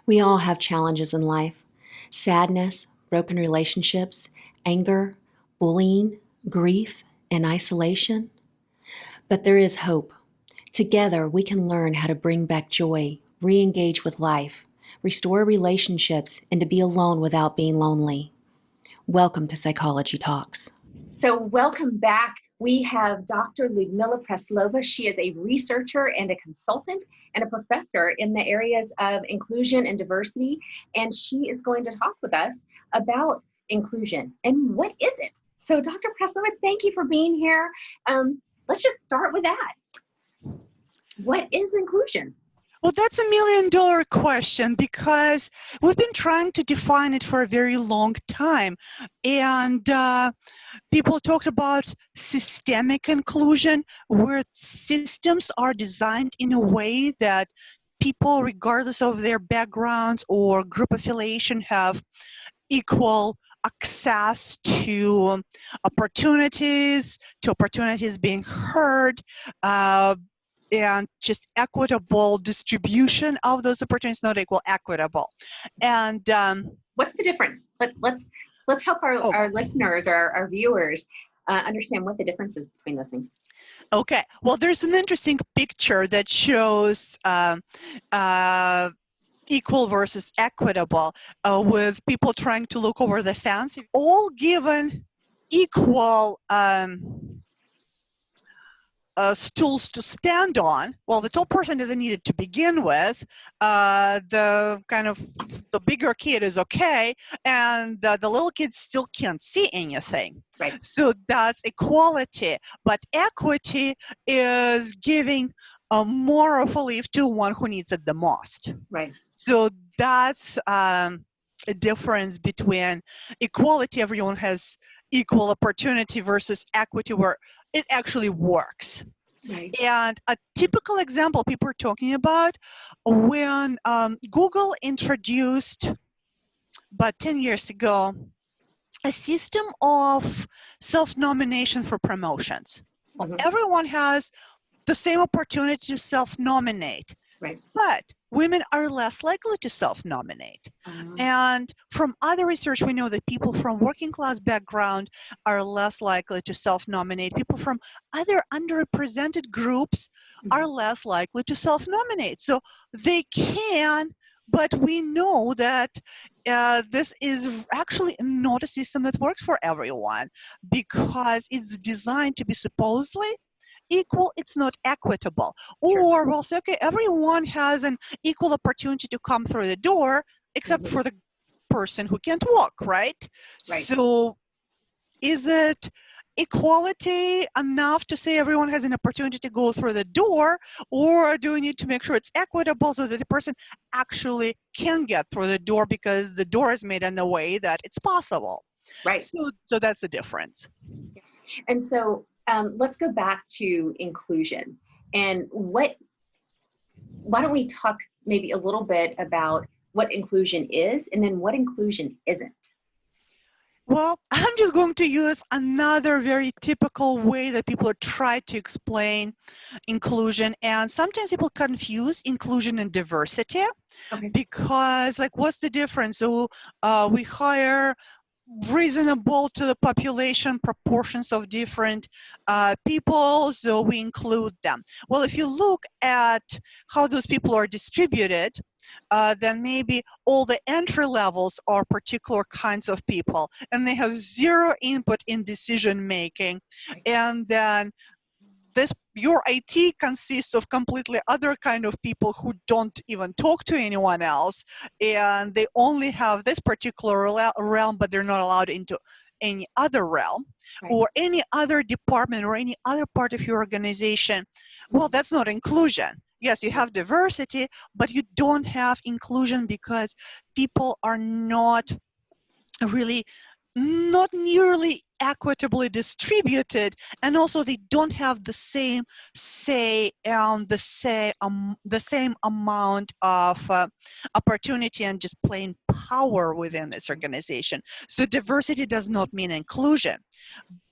We all have challenges in life: sadness, broken relationships, anger, bullying, grief, and isolation. But there is hope. Together, we can learn how to bring back joy, re engage with life, restore relationships, and to be alone without being lonely. Welcome to Psychology Talks. So welcome back. We have Dr. Ludmila Preslova. She is a researcher and a consultant and a professor in the areas of inclusion and diversity. And she is going to talk with us about inclusion and what is it? So Dr. Preslova, thank you for being here. Let's just start with that. What is inclusion? Well, that's $1,000,000 question because we've been trying to define it for a very long time. And people talked about systemic inclusion, where systems are designed in a way that people, regardless of their backgrounds or group affiliation, have equal access to opportunities being heard, and just equitable distribution of those opportunities, not equal, equitable. And what's the difference? Let's help our listeners, our viewers, understand what the difference is between those things. Okay, well, there's an interesting picture that shows equal versus equitable, with people trying to look over the fence, all given equal stools to stand on. Well, the tall person doesn't need it to begin with. The bigger kid is okay, and the little kid still can't see anything. Right. So that's equality. But equity is giving more of a lift to one who needs it the most. Right. So that's a difference between equality, everyone has equal opportunity, versus equity, where it actually works. Right. And a typical example people are talking about, when Google introduced about 10 years ago a system of self-nomination for promotions. Mm-hmm. Everyone has the same opportunity to self-nominate. Right. But women are less likely to self-nominate. And from other research, we know that people from working class background are less likely to self-nominate. People from other underrepresented groups are less likely to self-nominate. So they can, but we know that this is actually not a system that works for everyone, because it's designed to be supposedly equal. It's not equitable. Or we'll say, okay, everyone has an equal opportunity to come through the door, except for the person who can't walk, right? So is it equality enough to say everyone has an opportunity to go through the door, or do we need to make sure it's equitable so that the person actually can get through the door because the door is made in a way that it's possible? Right. So that's the difference. And so let's go back to inclusion. And why don't we talk maybe a little bit about what inclusion is, and then what inclusion isn't? Well, I'm just going to use another very typical way that people try to explain inclusion. And sometimes people confuse inclusion and diversity. Okay. Because, like, what's the difference? So we hire reasonable to the population proportions of different people, so we include them. Well, if you look at how those people are distributed, then maybe all the entry levels are particular kinds of people, and they have zero input in decision making. And then your IT consists of completely other kind of people who don't even talk to anyone else, and they only have this particular realm, but they're not allowed into any other realm, or any other department or any other part of your organization. Well, that's not inclusion. Yes, you have diversity, but you don't have inclusion because people are not nearly equitably distributed, and also they don't have the same say and the same amount of opportunity and just plain power within this organization. So diversity does not mean inclusion.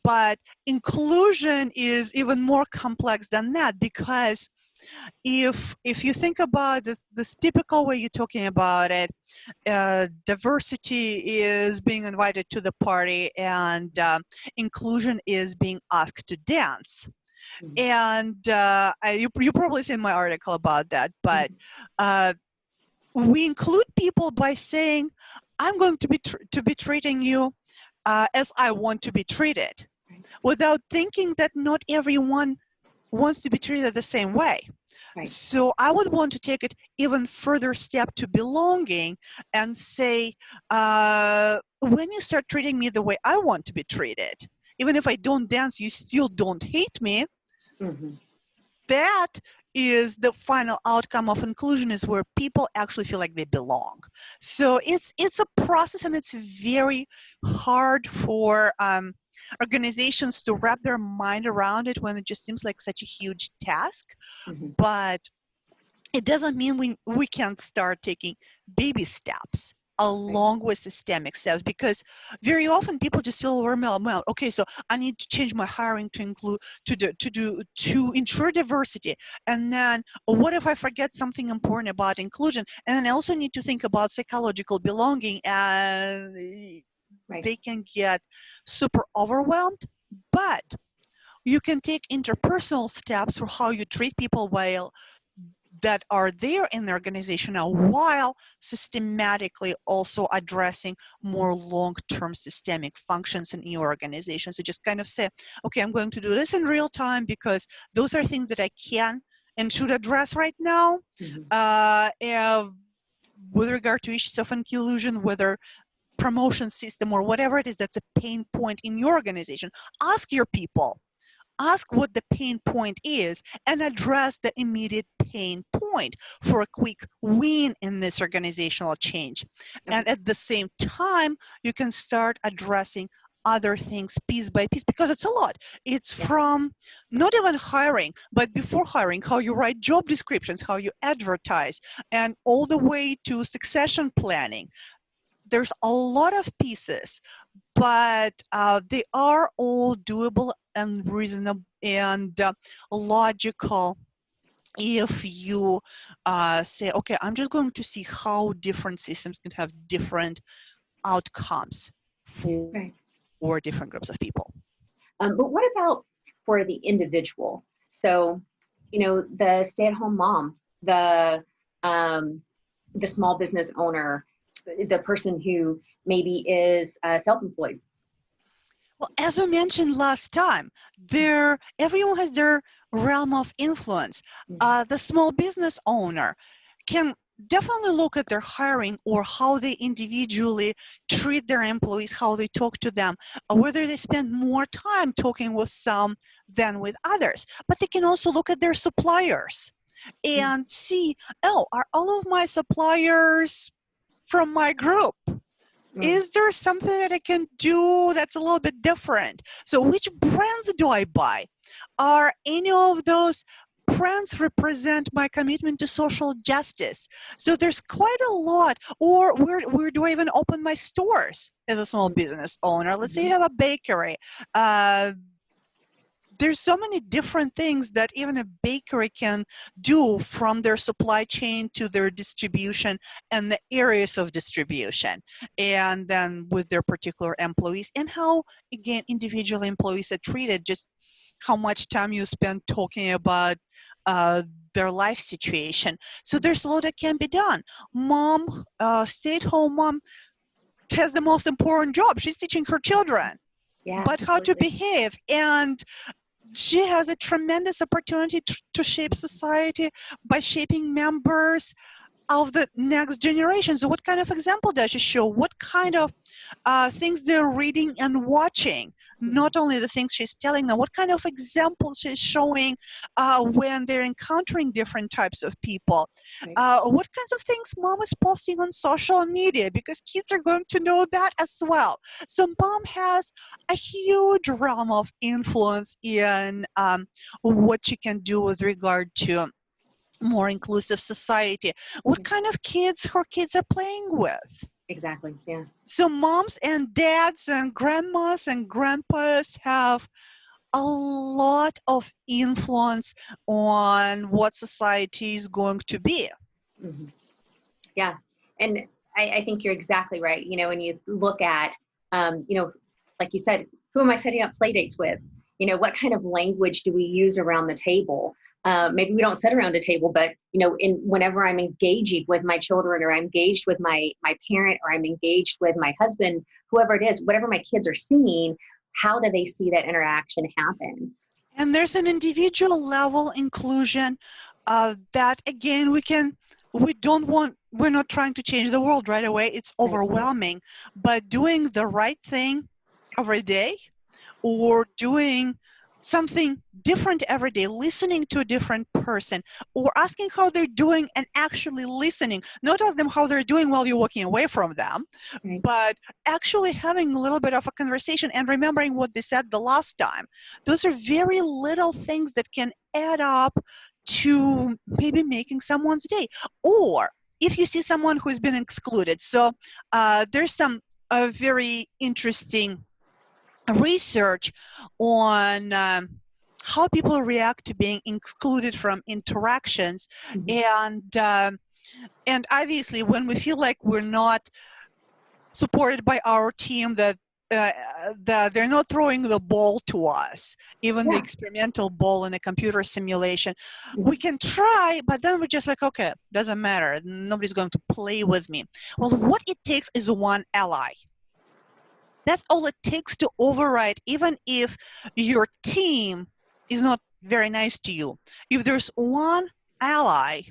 But inclusion is even more complex than that, because if you think about this typical way you're talking about it, diversity is being invited to the party, and inclusion is being asked to dance. And you probably seen my article about that, but we include people by saying, I'm going to be treating you as I want to be treated, without thinking that not everyone wants to be treated the same way. Right. So I would want to take it even further step to belonging and say, when you start treating me the way I want to be treated, even if I don't dance, you still don't hate me. That is the final outcome of inclusion, is where people actually feel like they belong. So it's a process, and it's very hard for organizations to wrap their mind around it when it just seems like such a huge task. But it doesn't mean we can't start taking baby steps along with systemic steps, because very often people just feel overwhelmed. Okay, so I need to change my hiring to include to ensure diversity, and then what if I forget something important about inclusion? And then I also need to think about psychological belonging, and they can get super overwhelmed. But you can take interpersonal steps for how you treat people while that are there in the organization now, while systematically also addressing more long-term systemic functions in your organization. So just kind of say, okay, I'm going to do this in real time because those are things that I can and should address right now. And with regard to issues of inclusion, whether promotion system or whatever it is that's a pain point in your organization, ask your people. Ask what the pain point is and address the immediate pain point for a quick win in this organizational change. And at the same time, you can start addressing other things piece by piece, because it's a lot. It's from not even hiring, but before hiring, how you write job descriptions, how you advertise, and all the way to succession planning. There's a lot of pieces, but they are all doable and reasonable and logical if you say, okay, I'm just going to see how different systems can have different outcomes for different groups of people. But what about for the individual? So, the stay-at-home mom, the small business owner, the person who maybe is self-employed. Well, as we mentioned last time, everyone has their realm of influence. The small business owner can definitely look at their hiring or how they individually treat their employees, how they talk to them, or whether they spend more time talking with some than with others. But they can also look at their suppliers and see, are all of my suppliers from my group? Is there something that I can do that's a little bit different? So which brands do I buy? Are any of those brands represent my commitment to social justice? So there's quite a lot. Or where do I even open my stores as a small business owner? Let's say you have a bakery. There's so many different things that even a bakery can do, from their supply chain to their distribution and the areas of distribution, and then with their particular employees, and how, again, individual employees are treated, just how much time you spend talking about their life situation. So there's a lot that can be done. Mom, stay-at-home mom, has the most important job. She's teaching her children. But how to behave, and she has a tremendous opportunity to shape society by shaping members of the next generation. So what kind of example does she show? What kind of things they're reading and watching? Not only the things she's telling them, what kind of examples she's showing when they're encountering different types of people? What kinds of things mom is posting on social media? Because kids are going to know that as well. So mom has a huge realm of influence in what she can do with regard to more inclusive society. What kind of kids her kids are playing with? Exactly, yeah. So moms and dads and grandmas and grandpas have a lot of influence on what society is going to be. Mm-hmm. Yeah. And I think you're exactly right. When you look at, like you said, who am I setting up play dates with? What kind of language do we use around the table? Maybe we don't sit around a table, but, whenever I'm engaging with my children, or I'm engaged with my parent, or I'm engaged with my husband, whoever it is, whatever my kids are seeing, how do they see that interaction happen? And there's an individual level inclusion that, again, we're not trying to change the world right away. It's overwhelming, but doing the right thing every day, or doing something different every day, listening to a different person, or asking how they're doing and actually listening, not ask them how they're doing while you're walking away from them, Right. but actually having a little bit of a conversation and remembering what they said the last time. Those are very little things that can add up to maybe making someone's day. Or if you see someone who's been excluded, so there's some very interesting research on how people react to being excluded from interactions. Mm-hmm. And obviously when we feel like we're not supported by our team, that they're not throwing the ball to us, even the Yeah. experimental ball in a computer simulation, Mm-hmm. we can try, but then we're just like, okay, doesn't matter, nobody's going to play with me. Well, what it takes is one ally. That's all it takes to override, even if your team is not very nice to you. If there's one ally,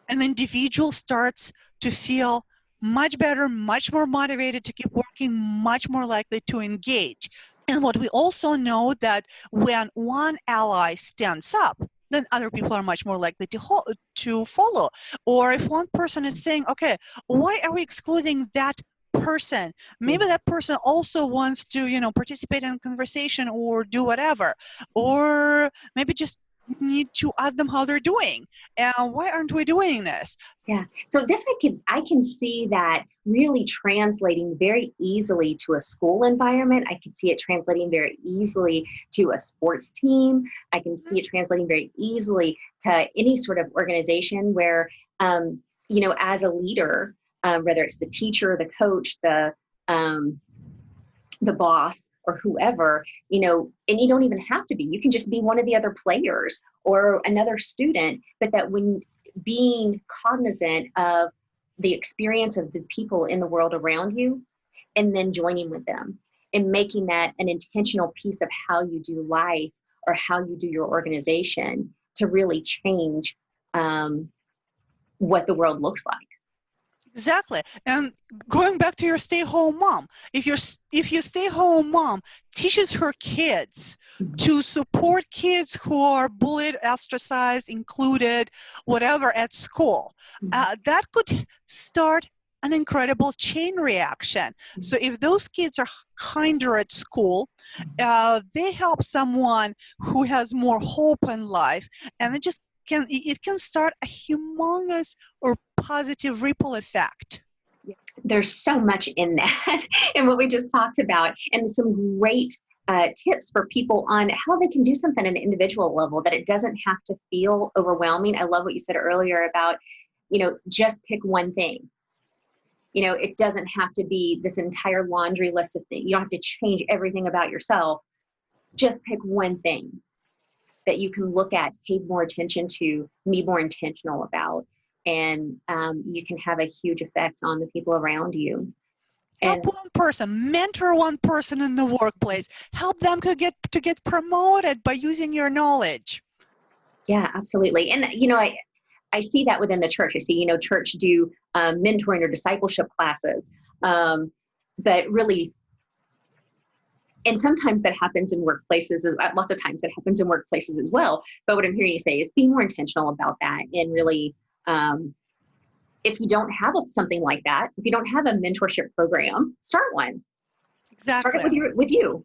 an individual starts to feel much better, much more motivated to keep working, much more likely to engage. And what we also know that when one ally stands up, then other people are much more likely to follow. Or if one person is saying, okay, why are we excluding that person? Maybe that person also wants to, participate in conversation or do whatever. Or maybe just need to ask them how they're doing. And why aren't we doing this? Yeah. So this I can see that really translating very easily to a school environment. I can see it translating very easily to a sports team. I can see it translating very easily to any sort of organization where, as a leader, whether it's the teacher, the coach, the boss, or whoever, and you don't even have to be, you can just be one of the other players or another student, but that when being cognizant of the experience of the people in the world around you, and then joining with them and making that an intentional piece of how you do life or how you do your organization to really change what the world looks like. Exactly. And going back to your stay-home mom, if your stay-home mom teaches her kids to support kids who are bullied, ostracized, included, whatever, at school, that could start an incredible chain reaction. So if those kids are kinder at school, they help someone who has more hope in life, and it can start a humongous or positive ripple effect. There's so much in that and what we just talked about, and some great tips for people on how they can do something at an individual level, that it doesn't have to feel overwhelming. I love what you said earlier about, just pick one thing. It doesn't have to be this entire laundry list of things. You don't have to change everything about yourself. Just pick one thing that you can look at, pay more attention to, be more intentional about, and you can have a huge effect on the people around you. Help one person, mentor one person in the workplace, help them to get promoted by using your knowledge. Yeah, absolutely. And I see that within the church. I see, church do mentoring or discipleship classes, but really, and sometimes that happens in workplaces, lots of times that happens in workplaces as well. But what I'm hearing you say is be more intentional about that, and really, if you don't have something like that, if you don't have a mentorship program, start one. Exactly. Start it with you.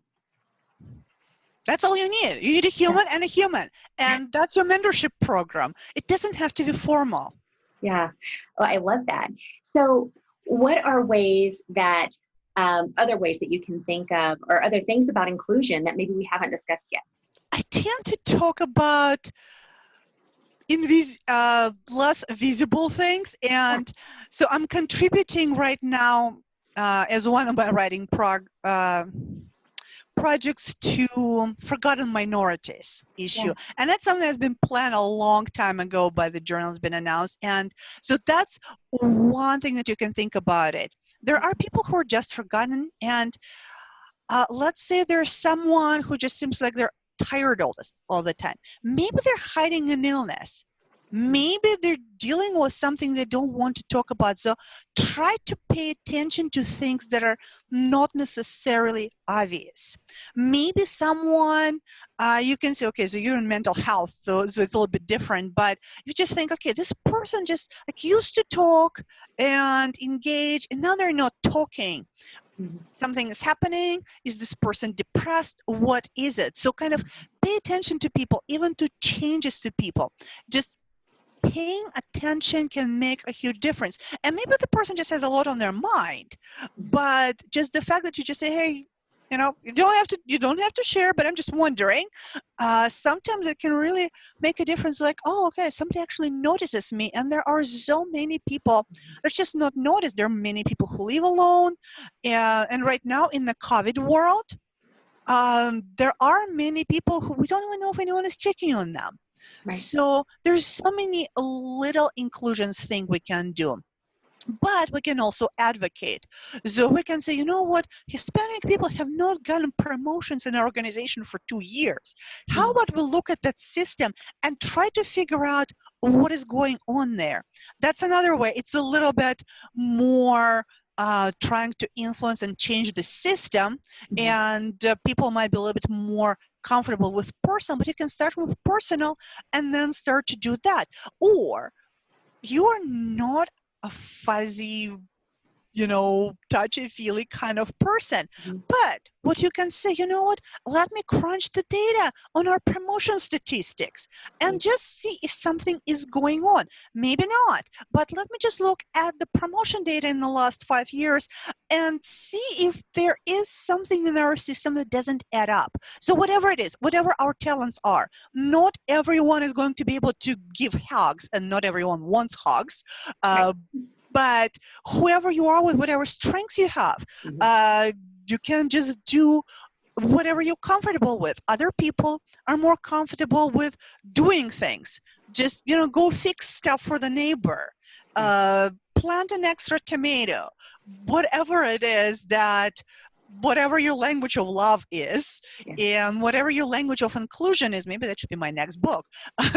That's all you need. You need a human and a human. And that's your mentorship program. It doesn't have to be formal. Yeah. Well, I love that. So what are ways that, other ways that you can think of, or other things about inclusion that maybe we haven't discussed yet? I tend to talk about less visible things, and so I'm contributing right now as one of my writing projects to forgotten minorities issue, and that's something that's been planned a long time ago by the journal, has been announced, and so that's one thing that you can think about it. There are people who are just forgotten, and let's say there's someone who just seems like they're tired all the time. Maybe they're hiding an illness. Maybe they're dealing with something they don't want to talk about. So try to pay attention to things that are not necessarily obvious. Maybe someone, you can say, okay, so you're in mental health, so it's a little bit different, but you just think, okay, this person just like used to talk and engage, and now they're not talking. Something is happening. Is this person depressed? What is it? So kind of pay attention to people, even to changes to people. Just paying attention can make a huge difference. And maybe the person just has a lot on their mind, but just the fact that you just say, hey, you don't have to share, but I'm just wondering. Sometimes it can really make a difference. Like, oh, okay, somebody actually notices me, and there are so many people that's just not noticed. There are many people who live alone, and right now in the COVID world, there are many people who we don't even know if anyone is checking on them. Right. So there's so many little inclusions thing we can do. But we can also advocate. So we can say, you know what, Hispanic people have not gotten promotions in our organization for 2 years. How about we look at that system and try to figure out what is going on there? That's another way. It's a little bit more trying to influence and change the system, and people might be a little bit more comfortable with personal, but you can start with personal and then start to do that. Or you are not a fuzzy, touchy-feely kind of person. But what you can say, you know what, let me crunch the data on our promotion statistics and just see if something is going on. Maybe not, but let me just look at the promotion data in the last 5 years and see if there is something in our system that doesn't add up. So whatever it is, whatever our talents are, not everyone is going to be able to give hugs, and not everyone wants hugs. But whoever you are with whatever strengths you have, you can just do whatever you're comfortable with. Other people are more comfortable with doing things. Just, go fix stuff for the neighbor. Plant an extra tomato. Whatever it is that, whatever your language of love is, and whatever your language of inclusion is, maybe that should be my next book,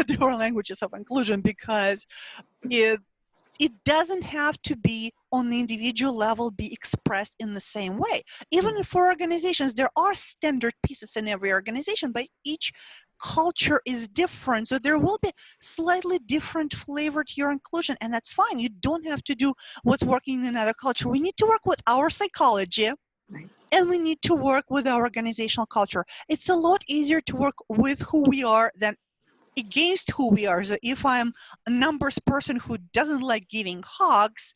Your Languages of Inclusion, because it doesn't have to be on the individual level be expressed in the same way. Even for organizations, there are standard pieces in every organization, but each culture is different. So there will be slightly different flavor to your inclusion, and that's fine. You don't have to do what's working in another culture. We need to work with our psychology. And we need to work with our organizational culture. It's a lot easier to work with who we are than against who we are. So if I'm a numbers person who doesn't like giving hugs,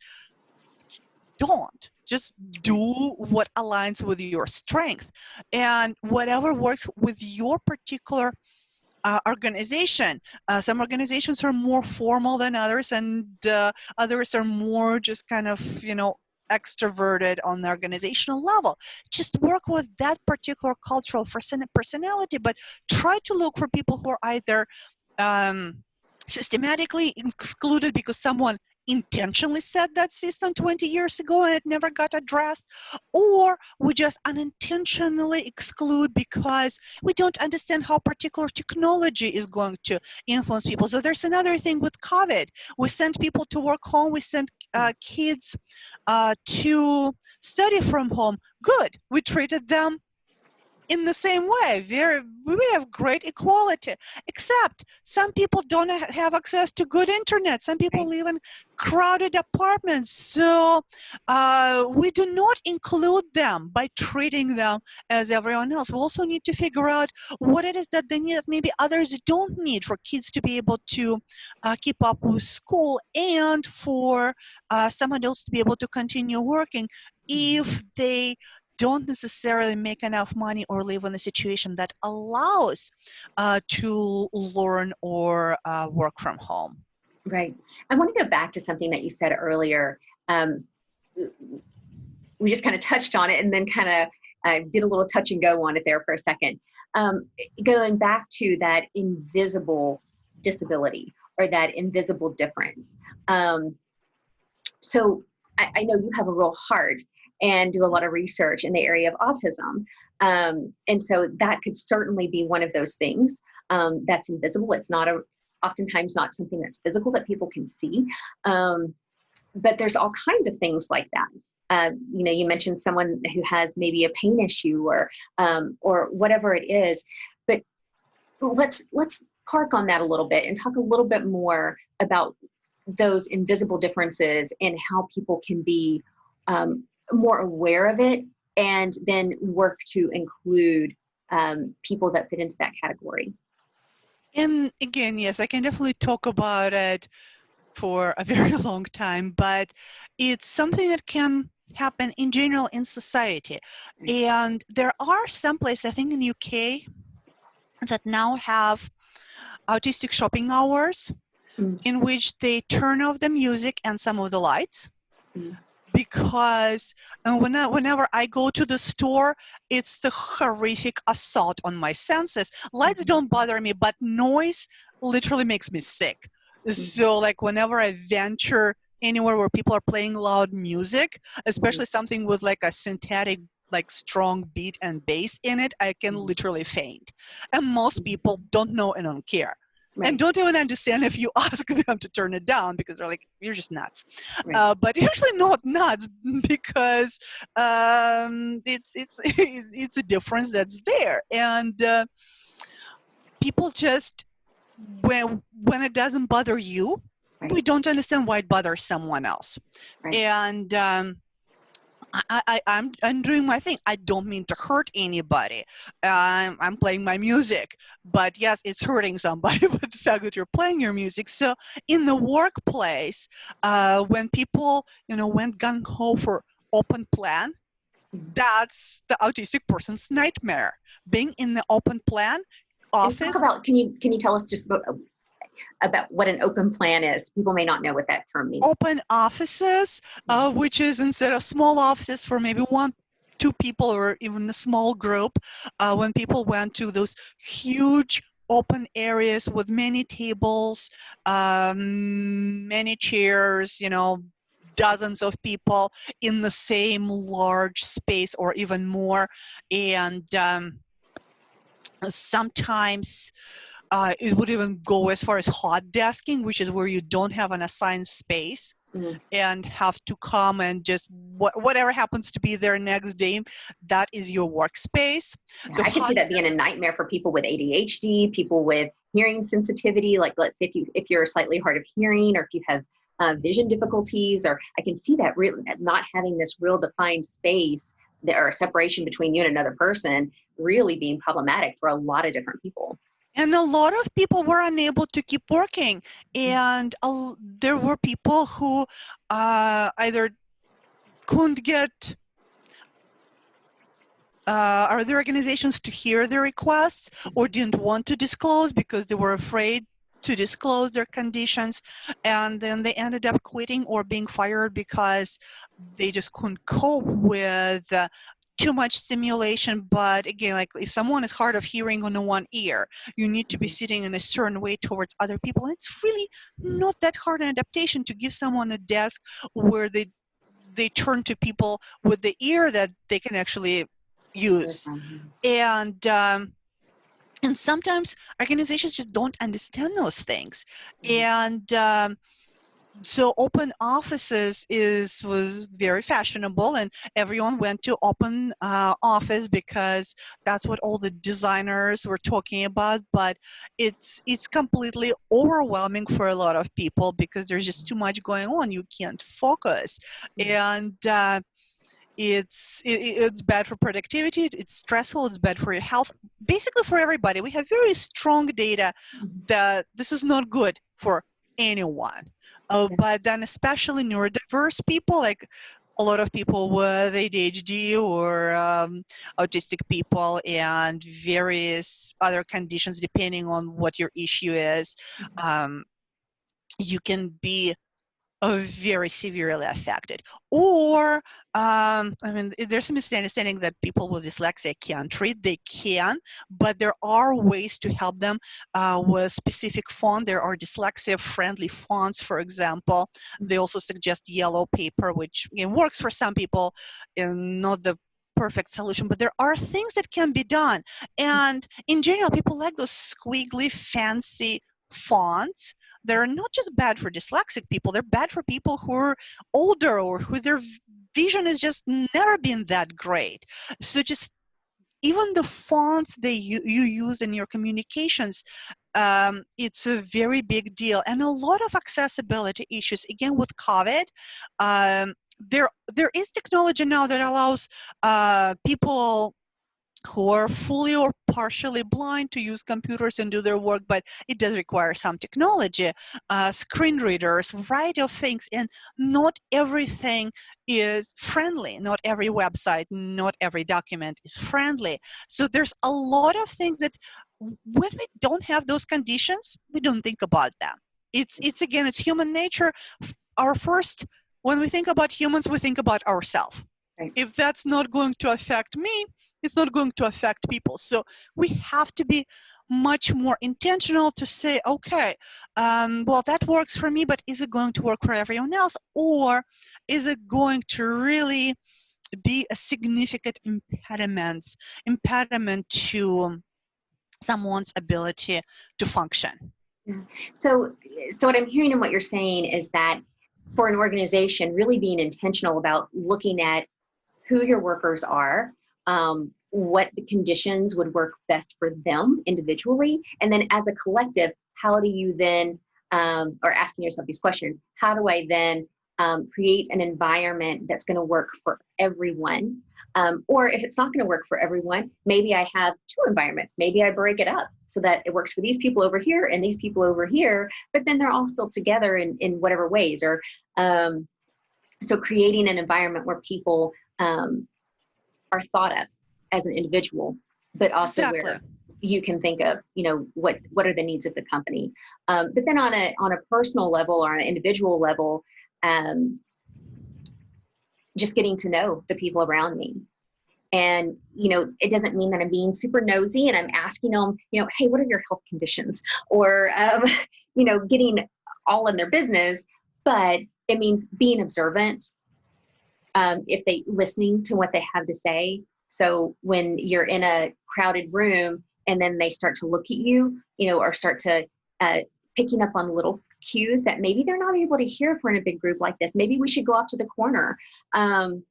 don't. Just do what aligns with your strength, and whatever works with your particular organization. Some organizations are more formal than others, and others are more just kind of, extroverted on the organizational level. Just work with that particular cultural personality, but try to look for people who are either systematically excluded because someone intentionally set that system 20 years ago and it never got addressed, or we just unintentionally exclude because we don't understand how particular technology is going to influence people. So there's another thing with COVID. We sent people to work home. We sent kids to study from home. Good. We treated them in the same way. We have great equality, except some people don't have access to good internet. Some people live in crowded apartments. So we do not include them by treating them as everyone else. We also need to figure out what it is that they need that maybe others don't need, for kids to be able to keep up with school, and for some adults to be able to continue working if they don't necessarily make enough money or live in a situation that allows to learn or work from home. Right. I want to go back to something that you said earlier. We just kind of touched on it and then kind of did a little touch and go on it there for a second. Going back to that invisible disability or that invisible difference. So I know you have a real heart and do a lot of research in the area of autism. And so that could certainly be one of those things that's invisible. It's not oftentimes not something that's physical that people can see. But there's all kinds of things like that. You mentioned someone who has maybe a pain issue or whatever it is. But let's park on that a little bit and talk a little bit more about those invisible differences and how people can be more aware of it and then work to include people that fit into that category. And again, yes, I can definitely talk about it for a very long time, but it's something that can happen in general in society. And there are some places, I think in UK, that now have autistic shopping hours in which they turn off the music and some of the lights. Because whenever I go to the store, it's the horrific assault on my senses. Lights don't bother me, but noise literally makes me sick. So like whenever I venture anywhere where people are playing loud music, especially something with like a synthetic, like strong beat and bass in it, I can literally faint. And most people don't know and don't care. Right. And don't even understand if you ask them to turn it down because they're like, you're just nuts. Right. But usually not nuts because it's a difference that's there. And people just, when it doesn't bother you, right, we don't understand why it bothers someone else. Right. And I'm doing my thing. I don't mean to hurt anybody. I'm playing my music, but yes, it's hurting somebody with the fact that you're playing your music. So in the workplace, when people, went gung-ho for open plan, that's the autistic person's nightmare. Being in the open plan office. Can you tell us just about what an open plan is? People may not know what that term means. Open offices, which is instead of small offices for maybe 1-2 people or even a small group, when people went to those huge open areas with many tables, many chairs, dozens of people in the same large space or even more. And sometimes it would even go as far as hot desking, which is where you don't have an assigned space and have to come and just whatever happens to be there next day, that is your workspace. Yeah, so I can see that being a nightmare for people with ADHD, people with hearing sensitivity. Like let's say if you're slightly hard of hearing or if you have vision difficulties, or I can see that not having this real defined space or separation between you and another person really being problematic for a lot of different people. And a lot of people were unable to keep working. And there were people who either couldn't get other organizations to hear their requests or didn't want to disclose because they were afraid to disclose their conditions. And then they ended up quitting or being fired because they just couldn't cope with too much stimulation. But again, like if someone is hard of hearing on one ear, you need to be sitting in a certain way towards other people. And it's really not that hard an adaptation to give someone a desk where they turn to people with the ear that they can actually use. And sometimes organizations just don't understand those things. And so open offices was very fashionable, and everyone went to open office because that's what all the designers were talking about. But it's completely overwhelming for a lot of people because there's just too much going on. You can't focus, and it's bad for productivity. It's stressful. It's bad for your health. Basically, for everybody, we have very strong data that this is not good for anyone. But then especially neurodiverse people, like a lot of people with ADHD or autistic people and various other conditions, depending on what your issue is, you can be very severely affected. Or, there's a misunderstanding that people with dyslexia can't read. They can, but there are ways to help them with specific font. There are dyslexia-friendly fonts, for example. They also suggest yellow paper, which works for some people and not the perfect solution, but there are things that can be done. And in general, people like those squiggly, fancy fonts. They're not just bad for dyslexic people, they're bad for people who are older or who their vision has just never been that great. So just even the fonts that you use in your communications, it's a very big deal. And a lot of accessibility issues, again, with COVID, there is technology now that allows people who are fully or partially blind to use computers and do their work, but it does require some technology, screen readers, variety of things, and not everything is friendly. Not every website, not every document is friendly. So there's a lot of things that when we don't have those conditions, we don't think about them. It's again, it's human nature. When we think about humans, we think about ourselves. Right. If that's not going to affect me, it's not going to affect people. So we have to be much more intentional to say, okay, well, that works for me, but is it going to work for everyone else? Or is it going to really be a significant impediment to someone's ability to function? Yeah. So what I'm hearing and what you're saying is that for an organization, really being intentional about looking at who your workers are, what the conditions would work best for them individually, and then as a collective, how do you then, or asking yourself these questions, how do I then create an environment that's going to work for everyone? Or if it's not going to work for everyone, maybe I have two environments. Maybe I break it up so that it works for these people over here and these people over here, but then they're all still together in whatever ways. Or so creating an environment where people are thought of as an individual, but also Exactly. where you can think of, what are the needs of the company. But then on a personal level or an individual level, just getting to know the people around me. And, it doesn't mean that I'm being super nosy and I'm asking them, hey, what are your health conditions? Or, getting all in their business, but it means being observant. If they listening to what they have to say. So when you're in a crowded room and then they start to look at you, or start to picking up on little cues that maybe they're not able to hear if we're in a big group like this. Maybe we should go off to the corner. And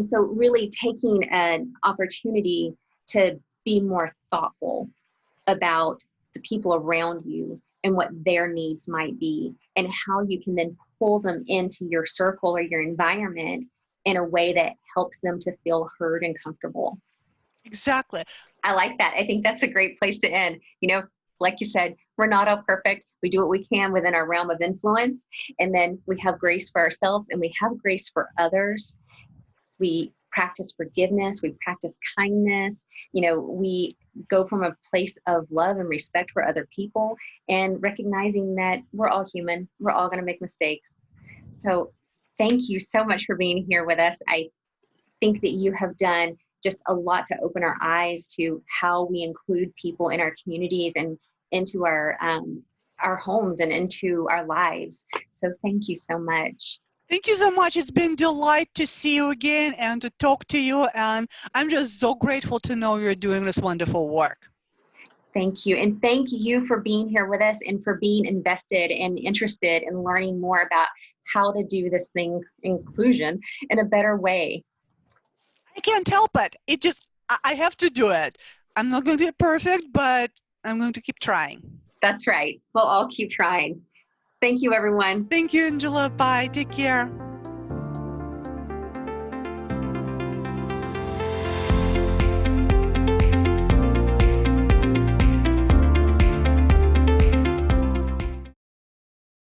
so really taking an opportunity to be more thoughtful about the people around you and what their needs might be and how you can then pull them into your circle or your environment in a way that helps them to feel heard and comfortable. Exactly. I like that. I think that's a great place to end. Like you said, we're not all perfect. We do what we can within our realm of influence. And then we have grace for ourselves and we have grace for others. We practice forgiveness. We practice kindness. We go from a place of love and respect for other people and recognizing that we're all human. We're all going to make mistakes. So thank you so much for being here with us. I think that you have done just a lot to open our eyes to how we include people in our communities and into our homes and into our lives. So thank you so much. Thank you so much. It's been a delight to see you again and to talk to you. And I'm just so grateful to know you're doing this wonderful work. Thank you. And thank you for being here with us and for being invested and interested in learning more about how to do this thing, inclusion, in a better way. I can't help it. I have to do it. I'm not going to be perfect, but I'm going to keep trying. That's right. We'll all keep trying. Thank you, everyone. Thank you, Angela. Bye. Take care.